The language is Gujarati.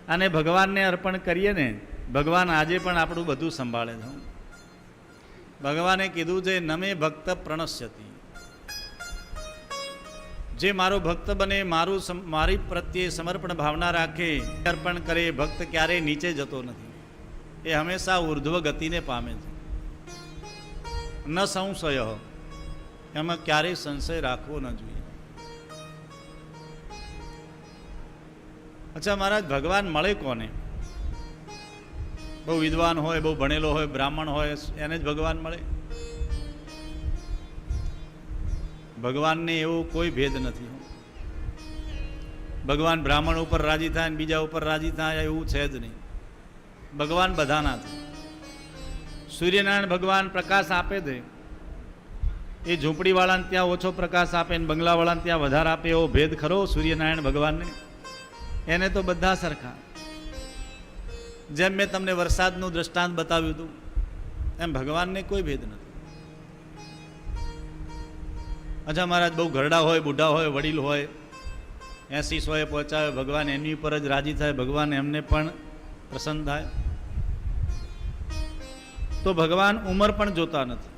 અને ભગવાનને અર્પણ કરીએ ને, ભગવાન આજે પણ આપણું બધું સંભાળે છે. ભગવાને કીધું છે નમે ભક્ત પ્રણશ્યતિ, જે મારો ભક્ત બને, મારી પ્રત્યે સમર્પણ ભાવના રાખે, અર્પણ કરે, ભક્ત ક્યારેય નીચે જતો નથી. એ હંમેશા ઉર્ધ્વ ગતિને પામે છે. ન સંશય, એમાં ક્યારેય સંશય રાખવો ન જોઈએ. અચ્છા મહારાજ, ભગવાન મળે કોને? બહુ વિદ્વાન હોય, બહુ ભણેલો હોય, બ્રાહ્મણ હોય, એને જ ભગવાન મળે? ભગવાનને એવો કોઈ ભેદ નથી. ભગવાન બ્રાહ્મણ ઉપર રાજી થાય ને બીજા ઉપર રાજી થાય એવું છે જ નહીં. ભગવાન બધાના છે. સૂર્યનારાયણ ભગવાન પ્રકાશ આપે છે, એ ઝૂંપડીવાળાને ત્યાં ઓછો પ્રકાશ આપે ને બંગલાવાળાને ત્યાં વધારે આપે, એવો ભેદ ખરો સૂર્યનારાયણ ભગવાનને? એને તો બધા સરખા. જેમ મેં તમને વરસાદનું દ્રષ્ટાંત બતાવ્યું હતું, એમ ભગવાનને કોઈ ભેદ નથી. અચ્છા મહારાજ, બહુ ઘરડા હોય, બુઢા હોય, વડીલ હોય, 80-100 પહોંચાવે, ભગવાન એની ઉપર જ રાજી થાય, ભગવાન એમને પણ પ્રસન્ન થાય? તો ભગવાન ઉંમર પણ જોતા નથી.